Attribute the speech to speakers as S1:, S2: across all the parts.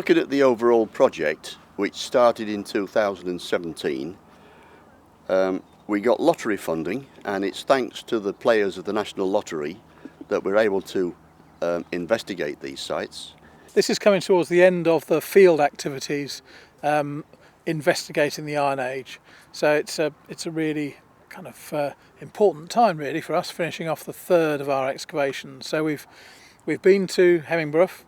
S1: Looking at the overall project, which started in 2017, we got lottery funding, and it's thanks to the players of the National Lottery that we're able to investigate these sites.
S2: This is coming towards the end of the field activities investigating the Iron Age, so it's a really kind of important time really for us, finishing off the third of our excavations. So we've been to Hemmingborough,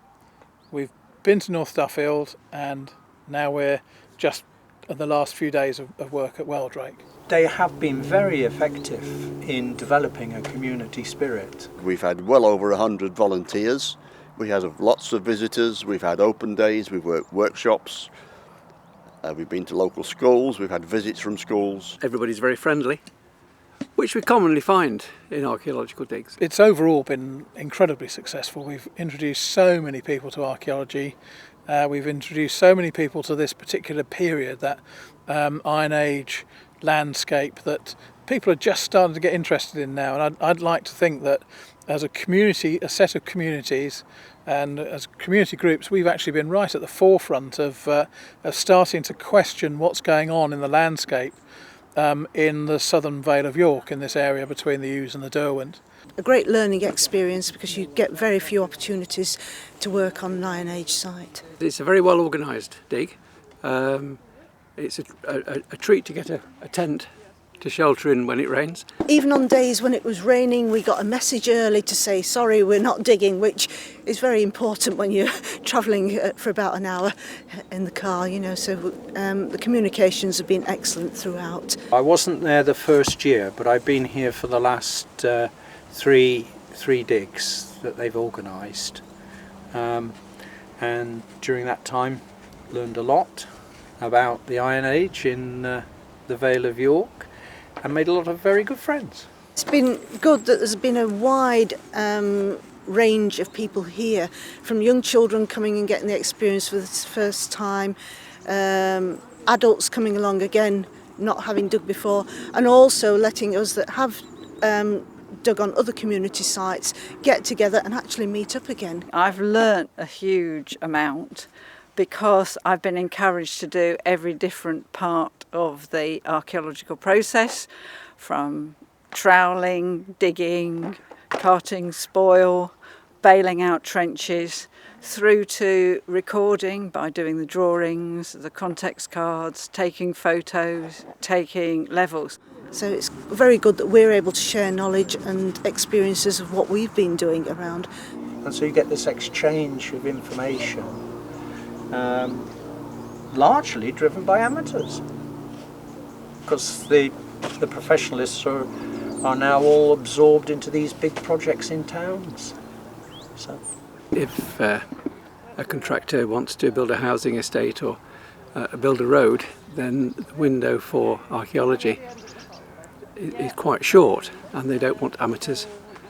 S2: we've been to North Duffield, and now we're just at the last few days of work at Wheldrake.
S3: They have been very effective in developing a community spirit.
S1: We've had well over 100 volunteers, we had lots of visitors, we've had open days, we've worked workshops, we've been to local schools, we've had visits from schools.
S4: Everybody's very friendly, which we commonly find in archaeological digs.
S2: It's overall been incredibly successful. We've introduced so many people to archaeology, we've introduced so many people to this particular period, that Iron Age landscape that people are just starting to get interested in now. And I'd like to think that as a community, a set of communities, and as community groups, we've actually been right at the forefront of starting to question what's going on in the landscape in the southern Vale of York, in this area between the Ouse and the Derwent.
S5: A great learning experience because you get very few opportunities to work on an Iron Age site.
S4: It's a very well organised dig. It's a treat to get a tent to shelter in when it rains.
S5: Even on days when it was raining, we got a message early to say sorry, we're not digging, which is very important when you're travelling for about an hour in the car, you know. So the communications have been excellent throughout.
S3: I wasn't there the first year, but I've been here for the last three digs that they've organised, and during that time learned a lot about the Iron Age in the Vale of York, and made a lot of very good friends.
S5: It's been good that there's been a wide range of people here, from young children coming and getting the experience for the first time, adults coming along again, not having dug before, and also letting us that have dug on other community sites get together and actually meet up again.
S6: I've learnt a huge amount because I've been encouraged to do every different part of the archaeological process, from troweling, digging, carting spoil, bailing out trenches, through to recording by doing the drawings, the context cards, taking photos, taking levels.
S5: So it's very good that we're able to share knowledge and experiences of what we've been doing around.
S3: And so you get this exchange of information, largely driven by amateurs, because the professionalists are now all absorbed into these big projects in towns. So
S4: if a contractor wants to build a housing estate or build a road, then the window for archaeology is quite short, and they don't want amateurs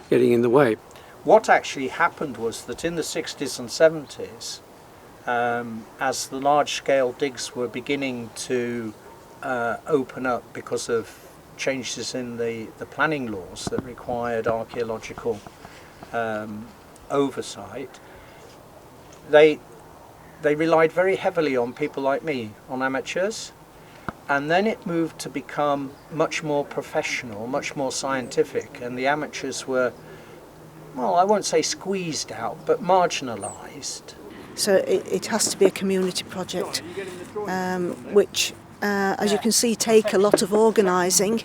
S4: getting in the way.
S3: What actually happened was that in the 60s and 70s, as the large-scale digs were beginning to open up because of changes in the planning laws that required archaeological oversight, they relied very heavily on people like me, on amateurs, and then it moved to become much more professional, much more scientific, and the amateurs were, well, I won't say squeezed out, but marginalised.
S5: So it has to be a community project, which, as you can see, take a lot of organising.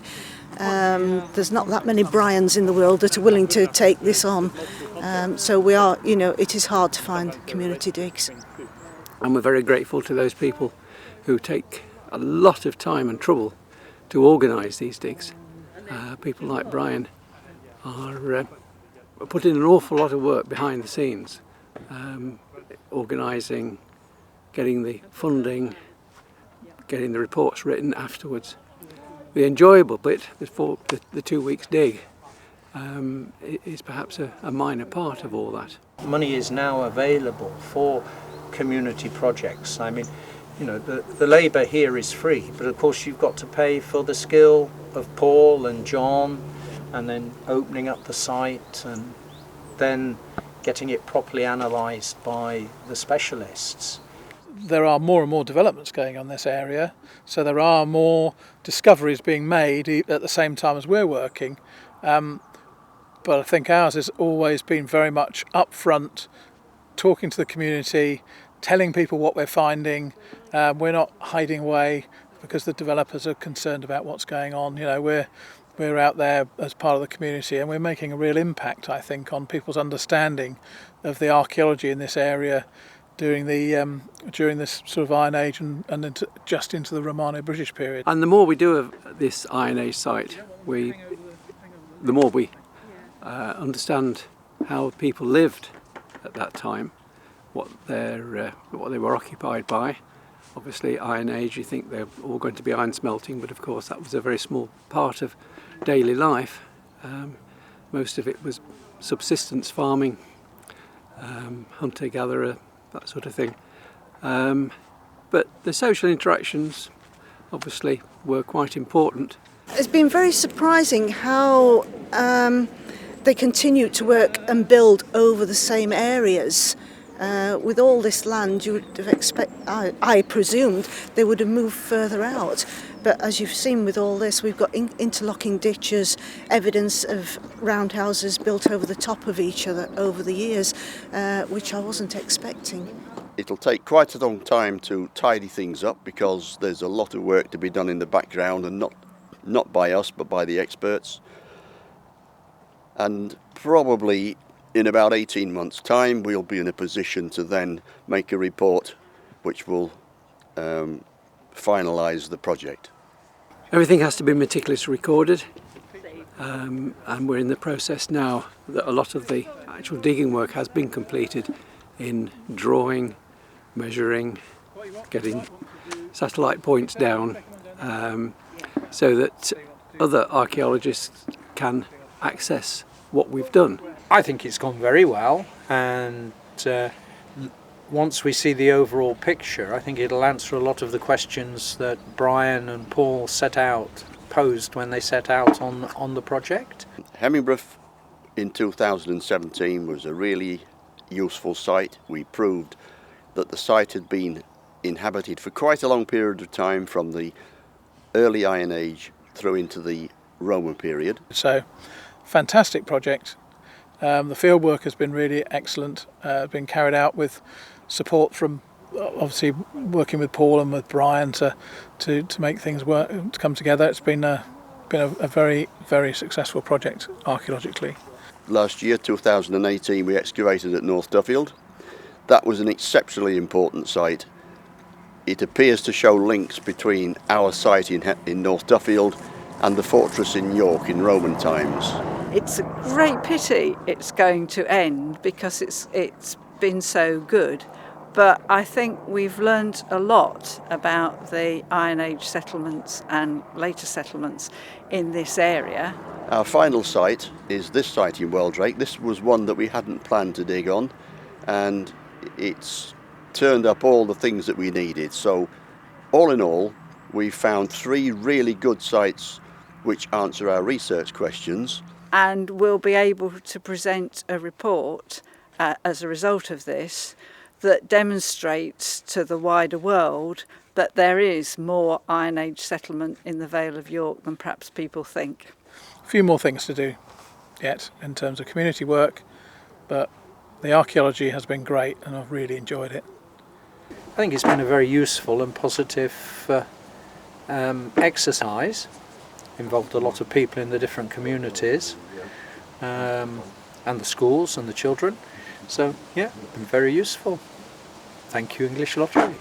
S5: There's not that many Brians in the world that are willing to take this on. So we are, you know, it is hard to find community digs.
S4: And we're very grateful to those people who take a lot of time and trouble to organise these digs. People like Brian are putting an awful lot of work behind the scenes, organising, getting the funding, getting the reports written afterwards. The enjoyable bit before the 2 weeks dig is perhaps a minor part of all that.
S3: Money is now available for community projects. I mean, you know, the labour here is free, but of course you've got to pay for the skill of Paul and John, and then opening up the site and then getting it properly analysed by the specialists.
S2: there are more and more developments going on in this area, so there are more discoveries being made at the same time as we're working. But I think ours has always been very much upfront, talking to the community, telling people what we're finding. We're not hiding away because the developers are concerned about what's going on. You know, we're out there as part of the community, and we're making a real impact, I think, on people's understanding of the archaeology in this area during this sort of Iron Age and just into the Romano-British period.
S4: And the more we do of this Iron Age site, the more we understand how people lived at that time, what they were occupied by. Obviously, Iron Age, you think they're all going to be iron smelting, but of course that was a very small part of daily life. Most of it was subsistence farming, hunter-gatherer, that sort of thing. But the social interactions obviously were quite important.
S5: It's been very surprising how they continue to work and build over the same areas. With all this land, you would have I presumed they would have moved further out. But as you've seen with all this, we've got interlocking ditches, evidence of roundhouses built over the top of each other over the years, which I wasn't expecting.
S1: It'll take quite a long time to tidy things up because there's a lot of work to be done in the background, and not by us but by the experts. And probably in about 18 months' time we'll be in a position to then make a report which will finalise the project.
S4: Everything has to be meticulously recorded, and we're in the process now that a lot of the actual digging work has been completed in drawing, measuring, getting satellite points down, so that other archaeologists can access what we've done.
S3: I think it's gone very well, and once we see the overall picture, I think it'll answer a lot of the questions that Brian and Paul posed when they set out on the project.
S1: Hemingbrugh in 2017 was a really useful site. We proved that the site had been inhabited for quite a long period of time, from the early Iron Age through into the Roman period.
S2: So, fantastic project. The field work has been really excellent, been carried out with support from, obviously, working with Paul and with Brian to make things work, to come together. It's been a very, very successful project archaeologically.
S1: Last year, 2018, we excavated at North Duffield. That was an exceptionally important site. It appears to show links between our site in North Duffield and the fortress in York in Roman times.
S6: It's a great pity it's going to end because it's been so good, but I think we've learned a lot about the Iron Age settlements and later settlements in this area.
S1: Our final site is this site in Wheldrake. This was one that we hadn't planned to dig on, and it's turned up all the things that we needed. So all in all, we found 3 really good sites which answer our research questions.
S6: And we'll be able to present a report as a result of this that demonstrates to the wider world that there is more Iron Age settlement in the Vale of York than perhaps people think.
S2: A few more things to do yet in terms of community work, but the archaeology has been great and I've really enjoyed it.
S3: I think it's been a very useful and positive exercise. Involved a lot of people in the different communities, and the schools and the children. So yeah, been very useful. Thank you, English Lottery.